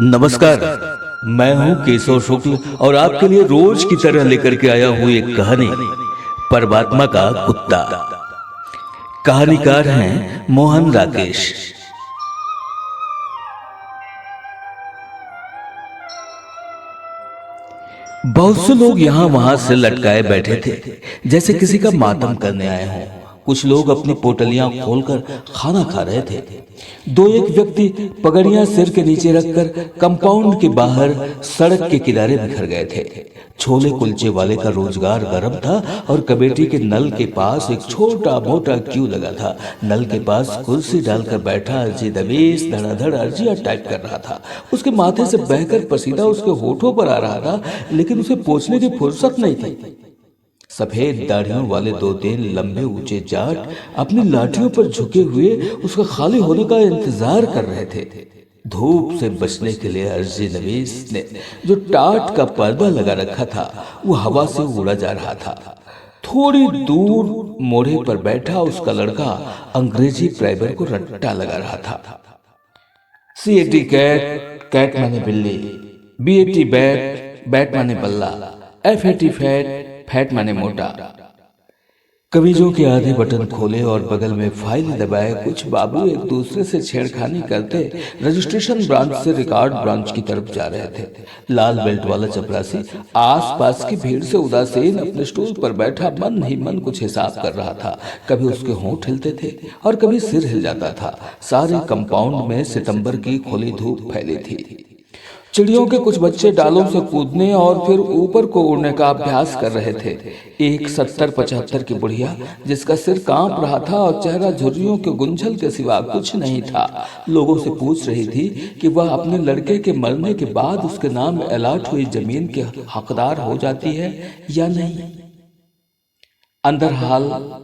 नमस्कार। मैं हूं केशव शुक्ल और आपके लिए रोज की तरह लेकर के आया हूं एक कहानी, परमात्मा का कुत्ता। कहानीकार हैं मोहन राकेश। बहुत से लोग यहाँ वहां से लटकाए बैठे थे, जैसे किसी का मातम करने आए हों। कुछ लोग अपनी पोटलियां खोलकर खाना खा रहे थे। दो एक व्यक्ति पगड़ियां सिर के नीचे रखकर कंपाउंड के बाहर सड़क के किनारे बिखर गए थे। छोले कुलचे वाले का रोजगार गर्म था और कमेटी के नल के पास एक छोटा मोटा क्यू लगा था। नल के पास कुर्सी डालकर बैठा अर्जी दबेश धड़ाधड़ अर्जियां टाइप कर रहा था। उसके माथे से बहकर पसीना उसके होठों पर आ रहा था, लेकिन उसे पोंछने की फुर्सत नहीं थी। सफेद दाढ़ियों वाले दो तीन लंबे ऊंचे जाट अपनी लाठियों पर झुके हुए उसका खाली होने का इंतजार कर रहे थे। धूप से बचने के लिए अर्जी नवीस ने जो टाट का पर्दा लगा रखा था वो हवा से उड़ा जा रहा था। थोड़ी दूर मोड़े पर बैठा उसका लड़का अंग्रेजी प्राइमर को रट्टा लगा रहा था। CAT कैट, कैट माने बिल्ली, BAT बैट, बैट माने बल्ला, FAT फैट, फैट माने मोटा। कमीजों के आधे बटन खोले और बगल में फाइल दबाए कुछ बाबू एक दूसरे से छेड़खानी करते रजिस्ट्रेशन ब्रांच से रिकॉर्ड ब्रांच की तरफ जा रहे थे। लाल बेल्ट वाला चपरासी आसपास की भीड़ से उदासीन अपने स्टूल पर बैठा मन ही मन कुछ हिसाब कर रहा था। कभी उसके होंठ हिलते थे और कभी सिर हिल जाता था। सारे कंपाउंड में सितंबर की खुली धूप फैली थी। चिड़ियों के कुछ बच्चे डालों से कूदने और फिर ऊपर को उड़ने का अभ्यास कर रहे थे। एक 70-75 की बुढ़िया जिसका सिर कांप रहा था और चेहरा झुर्रियों के गुंझल के सिवा कुछ नहीं था, लोगों से पूछ रही थी कि वह अपने लड़के के मरने के बाद उसके नाम अलॉट हुई जमीन के हकदार हो जाती है या नहीं। अंदर हाल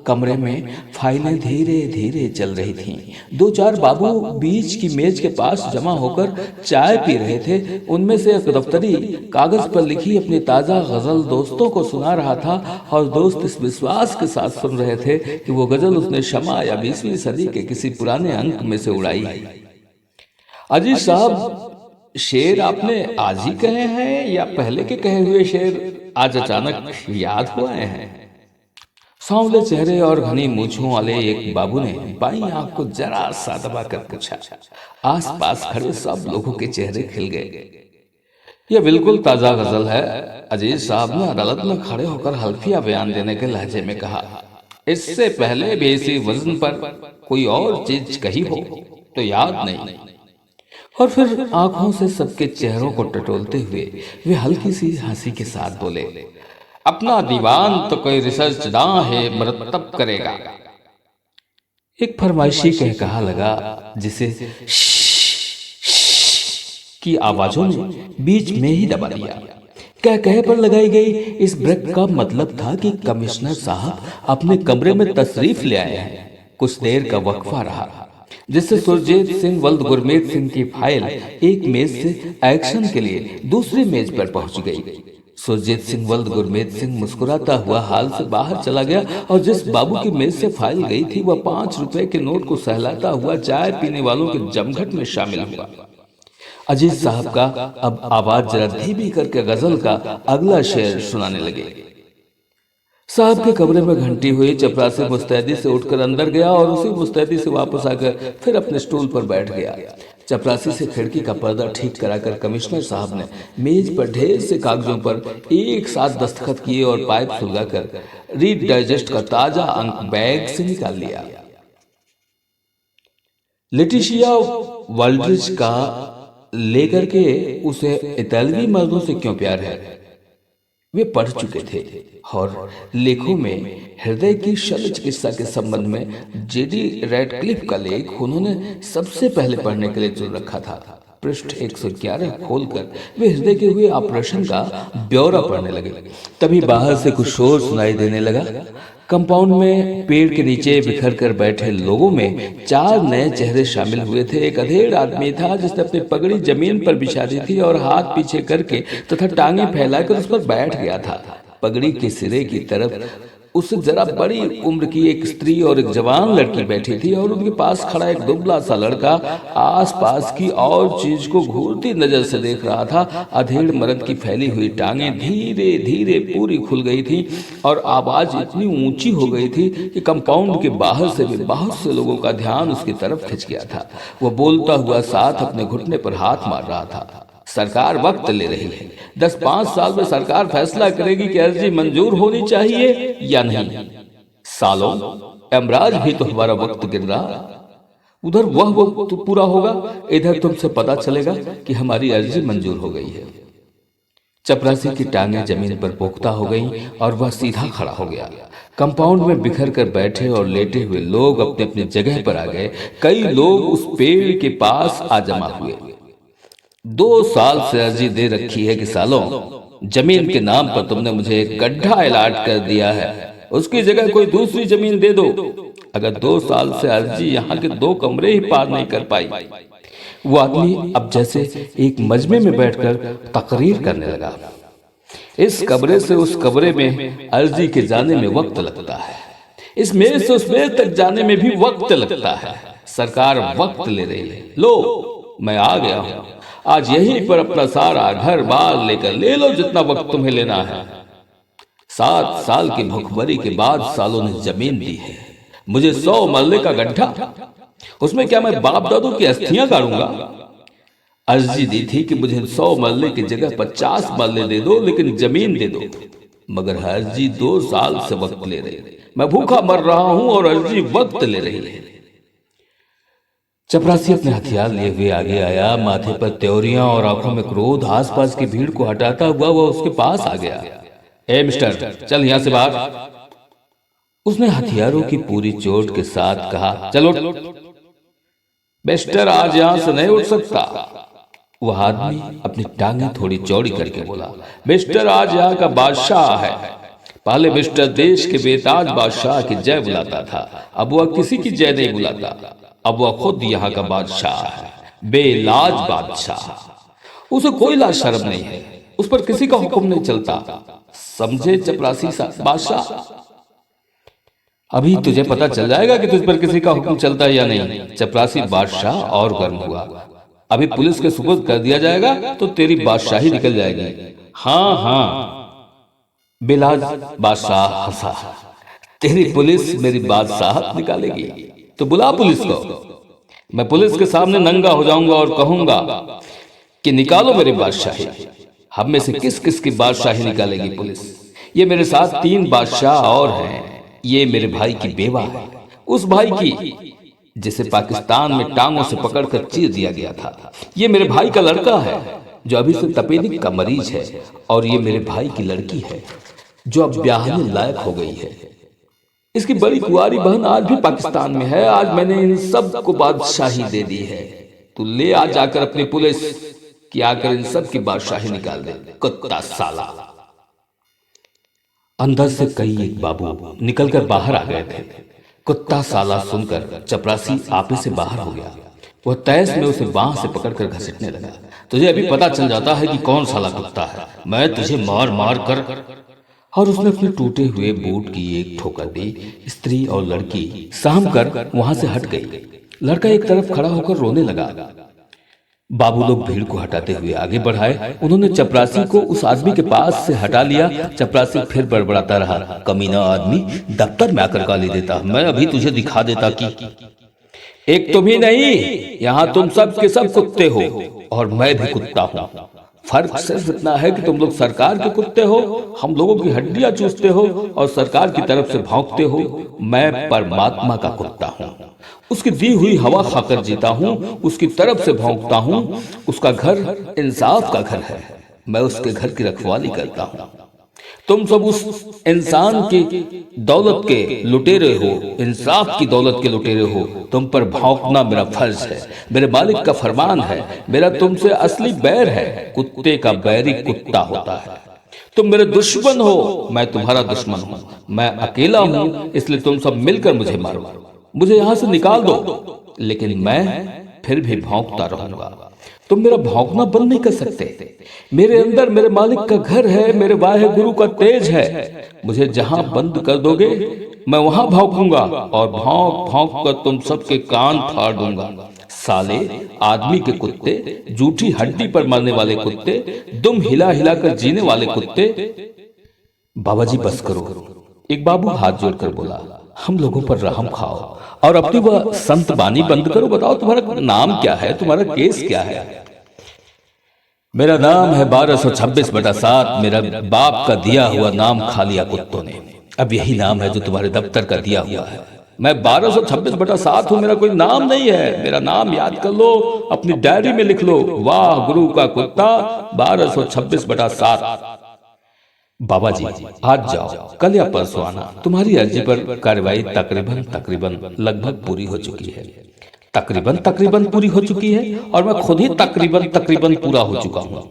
कमरे में फाइलें धीरे धीरे चल रही थीं। दो चार बाबू बीच की मेज के पास जमा होकर चाय पी रहे थे। उनमें से एक दफ्तरी कागज पर लिखी अपनी ताजा गजल दोस्तों को सुना रहा था और दोस्त इस विश्वास के साथ सुन रहे थे कि वो गजल उसने शमा या 20वीं सदी के किसी पुराने अंक में से उड़ाई है। अजी साहब, शेर आपने आज ही कहे हैं या पहले के कहे हुए शेर आज अचानक याद हुए हैं? सांवले चेहरे और घनी मूंछों वाले एक बाबू ने बाईं आंख को जरा सा दबाकर पूछा। आसपास खड़े सब लोगों के चेहरे खिल गए। यह बिल्कुल ताजा गजल है, अजीज साहब ने अदालत में खड़े होकर हल्फिया बयान देने के लहजे में कहा। इससे पहले भी इसी वजन पर कोई और चीज कही हो तो याद नहीं। और फिर आंखों से सबके चेहरों को टटोलते हुए वे हल्की सी हंसी के साथ बोले, अपना दीवान तो कोई रिसर्च ना है मरतब करेगा। एक फरमाइशी कह कहा लगा जिसे की आवाजों ने बीच में ही दबा दिया। कह कहे पर लगाई गई इस ब्रेक का मतलब था कि कमिश्नर साहब अपने कमरे में तशरीफ ले आए हैं। कुछ देर का वक्फा रहा जिससे सुरजीत सिंह वल्द गुरमीत सिंह की फाइल एक मेज से एक्शन के लिए दूसरी मेज पर पहुंच गई। सुरजीत सिंह वल्द गुरमीत सिंह मुस्कुराता हुआ हाल से बाहर चला गया और जिस बाबू की मेज से फाइल गई थी वह 5 रुपए के नोट को सहलाता हुआ चाय पीने वालों के जमघट में शामिल हुआ। अजीज साहब का अब आवाज जरा धीमी करके गजल का अगला शेर सुनाने लगे। साहब के कमरे में घंटी हुई। चपरासी मुस्तैदी से उठकर अंदर गया और उसी मुस्तैदी से वापस आकर फिर अपने स्टूल पर बैठ गया। चपरासी से खिड़की का पर्दा ठीक कराकर कमिश्नर साहब ने मेज पर ढेर से कागजों पर एक साथ दस्तखत किए और पाइप सुलगाकर रीड डाइजेस्ट का ताजा अंक बैग से निकाल लिया। लेटिशिया वाल्ड्रिज का लेकर के उसे इतालवी मर्दों से क्यों प्यार है वे पढ़ चुके थे और लेखों में हृदय की शल्य चिकित्सा के संबंध में JD रैडक्लिफ का लेख उन्होंने सबसे पहले पढ़ने के लिए चुन रखा था। पृष्ठ 111 खोलकर वे हृदय के हुए ऑपरेशन का ब्यौरा पढ़ने लगे। तभी बाहर से कुछ शोर सुनाई देने लगा। कंपाउंड में पेड़ के नीचे बिखर कर बैठे लोगों में 4 नए चेहरे शामिल हुए थे। एक अधेड़ आदमी था जिसने अपनी पगड़ी जमीन पर बिछा दी थी और हाथ पीछे करके तथा टांगे फैलाकर उस पर बैठ गया था। पगड़ी के सिरे की तरफ उससे जरा बड़ी उम्र की एक स्त्री और एक जवान लड़की बैठी थी और उनके पास खड़ा एक दुबला सा लड़का आसपास की और चीज को घूरती नजर से देख रहा था। अधेड़ मर्द की फैली हुई टांगें धीरे धीरे पूरी खुल गई थी और आवाज इतनी ऊंची हो गई थी कि कंपाउंड के बाहर से भी बहुत से लोगों का ध्यान उसकी तरफ खिंच गया था। वो बोलता हुआ साथ अपने घुटने पर हाथ मार रहा था। सरकार वक्त ले रही है। 10-5 साल में सरकार फैसला करेगी कि अर्जी मंजूर होनी चाहिए या नहीं। सालों, एमराज भी तो हमारा वक्त गिर रहा। उधर वह वक्त पूरा होगा, इधर तुमसे पता चलेगा कि हमारी अर्जी मंजूर हो गई है। चपरासी की टांगें जमीन पर पोख्ता हो गईं और वह सीधा खड़ा हो गया। कंपाउंड में बिखर कर बैठे और लेटे हुए लोग अपने अपने जगह पर आ गए। कई लोग उस पेड़ के पास आ जमा हुए। 2 साल से अर्जी दे रखी है कि सालों, जमीन के नाम पर तुमने मुझे एक गड्ढा अलॉट कर दिया है, उसकी जगह कोई दूसरी जमीन दे दो। अगर 2 साल से अर्जी यहाँ के 2 कमरे ही पार नहीं कर पाई। वो आदमी अब जैसे एक मजमे में बैठकर तकरीर करने लगा। इस कमरे से उस कमरे में अर्जी के जाने में वक्त लगता है, इस मेज से उस मेज तक जाने में भी वक्त लगता है। सरकार वक्त ले रही है। लो, मैं आ गया हूं। आज यहीं पर अपना सारा घर बार लेकर ले लो जितना वक्त तुम्हें लेना है। 7 साल की भुखमरी के बाद सालों ने जमीन दी है मुझे। 100 मरले का गड्ढा, उसमें क्या मैं बाप दादू की अस्थियां गाड़ूंगा? अर्जी दी थी कि मुझे 100 मरले की जगह 50 मरले दे दो, लेकिन जमीन दे दो। मगर अर्जी 2 साल से वक्त ले रही है। मैं भूखा मर रहा हूं और अर्जी वक्त ले रही है। चपरासी अपने हथियार लिए हुए आगे आया। माथे पर त्योरियां और आंखों में क्रोध। आसपास की भीड़ को हटाता हुआ वह उसके पास आ गया। ए मिस्टर, चल यहां से बाहर। उसने हथियारों की पूरी चोट के साथ कहा, चलो। मिस्टर, आज यहां से नहीं उठ सकता। वह आदमी अपनी टांगें थोड़ी चौड़ी करके बोला, मिस्टर आज यहाँ का बादशाह है। पहले मिस्टर देश के बेताज बादशाह की जय बुलाता था, अब वह किसी की जय नहीं बुलाता। अब वह खुद यहाँ का बादशाह है, बेलाज बादशाह। उसे कोई लाज शर्म नहीं है, उस पर किसी का हुक्म नहीं चलता। समझे चपरासी बादशाह? अभी तुझे पता चल जाएगा कि तुझ पर किसी का हुक्म चलता है या नहीं। चपरासी बादशाह और गर्म हुआ। अभी पुलिस के सुपुर्द कर दिया जाएगा तो तेरी बादशाही निकल जाएगी। हाँ हाँ, बेलाज बादशाह हंसा। तेरी पुलिस मेरी बादशाहत निकालेगी तो बुला पुलिस को। मैं पुलिस के सामने नंगा हो जाऊंगा और कहूंगा कि निकालो मेरी बादशाही। हम में से किस किस की बादशाही निकालेगी पुलिस? ये मेरे साथ 3 बादशाह और हैं। ये मेरे भाई की बेवा है, उस भाई की जिसे पाकिस्तान में टांगों से पकड़कर चीर दिया गया था। ये मेरे भाई का लड़का है जो अभी से तपेदिक का मरीज है, और ये मेरे भाई की लड़की है जो अब ब्याहने लायक हो गई है। इसकी बड़ी कुंवारी बहन आज भी पाकिस्तान में है। आज मैंने इन सब को बादशाही दे दी है। तू ले आ जाकर अपनी पुलिस कि आकर इन सब की बादशाही निकाल दे। कुत्ता साला। अंदर से कई एक बाबू निकलकर बाहर आ गए थे। कुत्ता साला सुनकर चपरासी आपे से बाहर हो गया। वह तैस में उसे बांह से पकड़कर घसीटने लगा। तुझे अभी पता चल जाता है कि कौन साला कुत्ता है। मैं तुझे मार मार कर। और उसने अपने टूटे हुए बूट की एक ठोकर दी। स्त्री और लड़की सहम कर वहां से हट गई। लड़का एक तरफ खड़ा होकर रोने लगा। बाबू लोग भीड़ को हटाते हुए आगे बढ़ाए। उन्होंने चपरासी को उस आदमी के पास से हटा लिया। चपरासी फिर बड़बड़ाता रहा, कमीना आदमी, दफ्तर में आकर गाली देता। मैं अभी तुझे दिखा देता कि एक तुम ही नहीं, यहाँ तुम सब के सब कुत्ते हो और मैं भी कुत्ता हूँ। फर्क सिर्फ इतना है कि तुम लोग सरकार के कुत्ते हो, हम लोगों की हड्डियां चूसते हो और सरकार की तरफ से भौंकते हो। मैं परमात्मा का कुत्ता हूँ, उसकी दी हुई हवा खाकर जीता हूँ, उसकी तरफ से भौंकता हूँ। उसका घर इंसाफ का घर है, मैं उसके घर की रखवाली करता हूँ। तुम सब उस इंसान की दौलत के लुटेरे हो, इंसाफ की दौलत के लुटेरे हो। तुम पर भौंकना मेरा फर्ज है, मेरे मालिक का फरमान है। मेरा तुमसे असली बैर है। कुत्ते का बैरी कुत्ता होता है। तुम मेरे दुश्मन हो, मैं तुम्हारा दुश्मन हूँ। मैं अकेला हूँ, इसलिए तुम सब मिलकर मुझे मारो। मुझे यहाँ से निकाल दो, लेकिन मैं फिर भी भौंकता रहूंगा। तुम मेरा भौंकना बंद नहीं कर सकते। मेरे अंदर मेरे मालिक का घर है, मेरे वाहे गुरु का तेज है। मुझे जहां बंद कर दोगे मैं वहां भौंकूंगा और भौंक भौंक कर तुम सबके कान फाड़ दूंगा। साले आदमी के कुत्ते, जूठी हड्डी पर मरने वाले कुत्ते, दुम हिला हिला कर जीने वाले कुत्ते। बाबा जी बस करो, एक बाबू हाथ जोड़कर बोला, हम लोगों पर रहम खाओ और अपनी वह संत बानी बंद करो। बताओ तुम्हारा नाम क्या है, तुम्हारा केस क्या है? मेरा नाम है 1226/7। मेरा बाप का दिया हुआ नाम खा लिया कुत्तों ने। अब यही नाम है जो तुम्हारे दफ्तर का दिया हुआ है। मैं 1226/7 हूं, मेरा कोई नाम नहीं है। मेरा नाम याद कर लो, अपनी डायरी में लिख लो, वाह गुरु का कुत्ता 1226/7। बाबा जी आज जाओ, कल या परसों आना। तुम्हारी अर्जी पर कार्रवाई तकरीबन लगभग पूरी हो चुकी है। तकरीबन पूरी हो चुकी है और मैं खुद ही तकरीबन पूरा हो चुका हूं।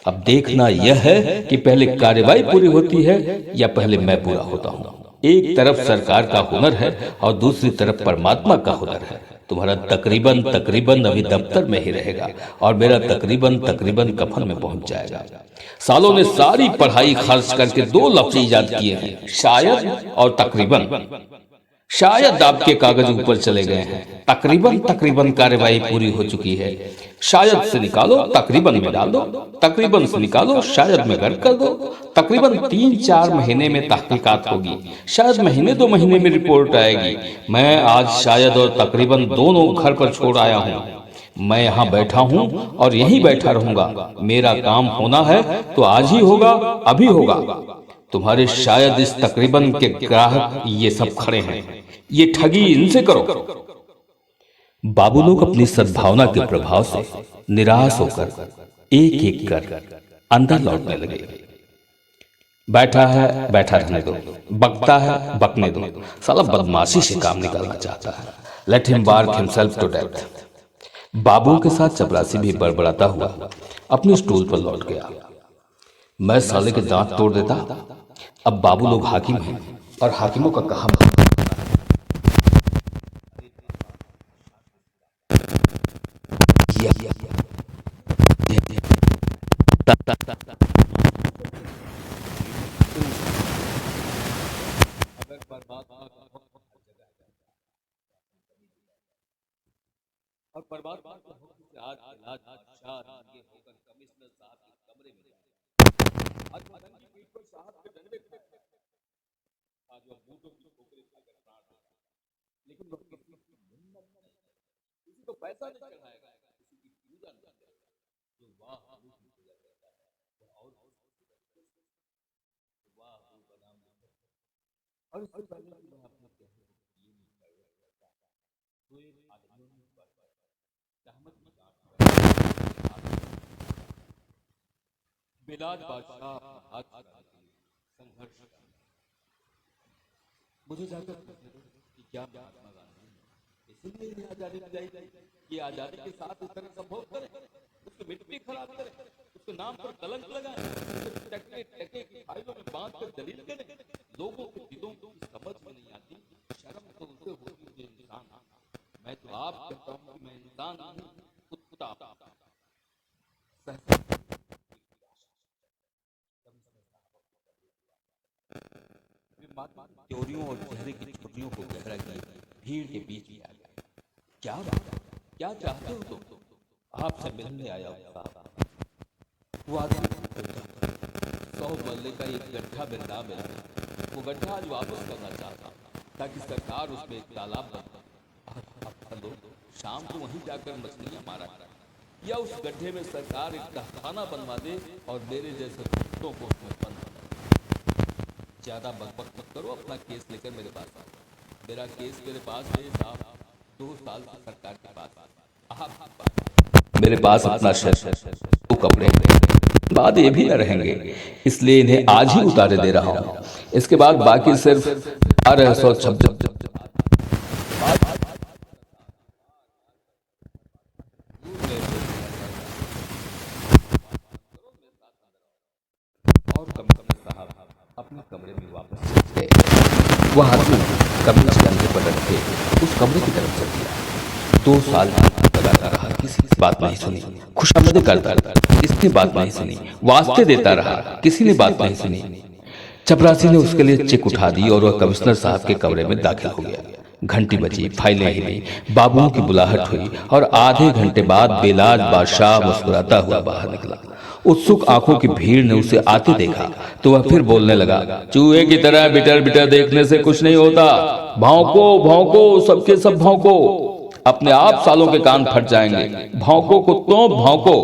अब देखना यह है कि पहले कार्रवाई पूरी होती है या पहले मैं पूरा होता हूं। एक तरफ सरकार का हुनर है और दूसरी तरफ परमात्मा का हुनर है। तुम्हारा तकरीबन अभी दफ्तर में ही रहेगा और मेरा तकरीबन कफन में पहुंच जाएगा। सालों ने सारी पढ़ाई खर्च करके 2 लफ्ज इजाद किए हैं, शायद और तकरीबन। शायद आपके कागज ऊपर चले गए हैं। तकरीबन कार्रवाई पूरी हो चुकी है। शायद से निकालो, तकरीबन में डाल दो, तकरीबन से निकालो, शायद में गर्क कर दो। तकरीबन 3-4 महीने में तहकीकात होगी, शायद महीने 2 महीने में रिपोर्ट आएगी। मैं आज शायद और तकरीबन दोनों घर पर छोड़ आया हूँ। मैं यहाँ बैठा हूँ और यहीं बैठा रहूंगा। मेरा काम होना है तो आज ही होगा, अभी होगा। तुम्हारे शायद इस तकरीबन के ग्राहक ये सब खड़े हैं, ये ठगी इनसे करो। बाबू लोग अपनी सद्भावना के प्रभाव से निराश होकर एक एक कर अंदर लौटने लगे। बैठा है बैठा रहने दो, बकता है बकने दो। साला बदमाशी से काम निकालना चाहता है। Let him bark himself to death. बाबू के साथ चपरासी भी बड़बड़ाता हुआ अपने स्टूल पर लौट गया। मैं साले के दांत तोड़ देता। अब बाबू लोग हाकिम हैं और हाकिमों का कहा और बर्बाद लेकिन किसी को पैसा नहीं चढ़ाएगा, किसी की पूजा नहीं करेगा। जो वाह और वाह और इससे पहले कि मैं अपने कहने को ये नहीं कर रहा था, तो एक आदमी ने रहमत की गांठ बिलाज बादशाह संघर्ष। मुझे जाकर कि क्या महात्मा गांधी इसलिए आजादी दिलाई कि आजादी के साथ इस तरह संभव करें, उसकी मिट्टी खराब करें, उसके नाम पर कलंक लगाएं, टके की फाइलों में बांध कर दलील करें। लोगों के दिलों की समझ में नहीं आती। शर्म तो उसे होती है इंसान। मैं तो आप कहता हूँ कि मैं इंसान हूँ, कुत्ता। चोरियों और चेहरे की छुट्टियों को गहरा किया भीड़ के बीच में आ गया। क्या बात, क्या चाहते हो तुम? आपसे मिलने आया हूं। वो आदमी 100 मरले का एक गड्ढा बिरदा मिला। वो गड्ढा आज वापस करना चाहता ताकि सरकार उसमें एक तालाब बना। लोग शाम को वहीं जाकर मछलियां मारा करें या उस गड्ढे में सरकार एक तहखाना बनवा दे और मेरे जैसे कुत्तों को उसमें बंद। ज्यादा बकबक मत करो, अपना केस लेकर मेरे पास आओ। मेरा केस मेरे पास है साहब, 2 साल की सरकार के पास। मेरे पास अपना शर्ट 2 कपड़े बाद ये भी न रहेंगे, इसलिए इन्हें आज ही उतारे दे रहा हूँ। इसके बाद बाकी सिर्फ 1226 और अपने कमरे में वापस गए। वह आदमी कमीज कंधे पर रखे उस कमरे की तरफ चल दिया। 2 साल लगाता रहा। किसी ने बात नहीं सुनी। खुशामदीद करता इसने बात नहीं सुनी। वास्ते देता रहा, किसी ने बात नहीं सुनी। चपरासी ने उसके लिए चिक उठा दी और वह कमिश्नर साहब के कमरे में दाखिल हो गया। घंटी बजी, फाइलें हिली, बाबुओं की बुलाहट हुई और आधे घंटे बाद बेलाज बादशाह मुस्कुराता हुआ बाहर निकला। उत्सुक आंखों की भीड़ ने उसे आते देखा तो वह फिर बोलने लगा, चूहे की तरह बिटर बिटर देखने से कुछ नहीं होता। भौंको भौंको, सबके सब भौंको, अपने आप सालों के कान फट जाएंगे। भौंको कुत्तों भौंको।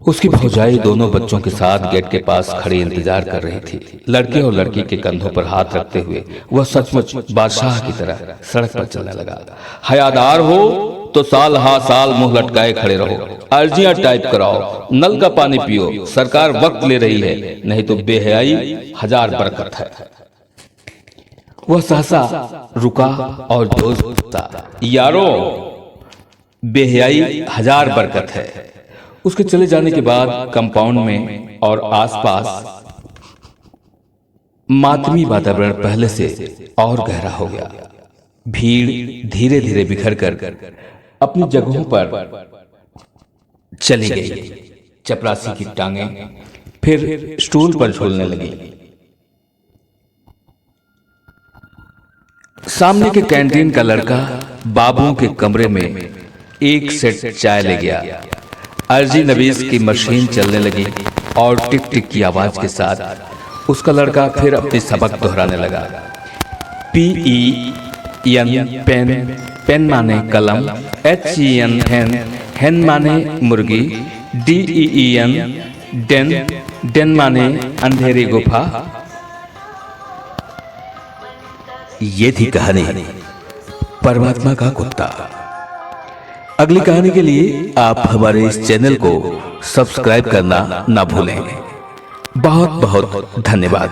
उसकी भौजाई दोनों बच्चों के साथ गेट के पास खड़ी इंतजार कर रही थी। लड़के और लड़की के कंधों पर हाथ रखते हुए वह सचमुच बादशाह की तरह सड़क पर चलने लगा। हयादार हो तो साल हा साल मुंह लटकाए खड़े रहो, अर्जियां टाइप कराओ, नल का पानी पियो, सरकार वक्त ले रही है, नहीं तो बेहयाई हजार बरकत है। वह सहसा रुका और जोश था, यारो बेहयाई हजार बरकत है। उसके चले जाने के बाद कंपाउंड में और आसपास मातमी वातावरण पहले से और गहरा हो गया। भीड़ धीरे धीरे बिखर कर अपनी जगहों पर चली गई। चपरासी की टांगें फिर स्टूल पर झूलने लगी। सामने के कैंटीन का लड़का बाबुओं के कमरे में एक सेट चाय ले गया। अर्जी नवीस की मशीन चलने लगी और टिक टिक की आवाज के साथ उसका लड़का फिर अपनी सबक दोहराने लगा। PEN पेन, पेन माने कलम, HEN हेन, हेन माने मुर्गी, DEEN डेन, डेन माने अंधेरी गुफा। ये थी कहानी परमात्मा का कुत्ता। अगली कहानी के लिए आप हमारे इस चैनल को सब्सक्राइब करना ना भूलें। बहुत बहुत धन्यवाद।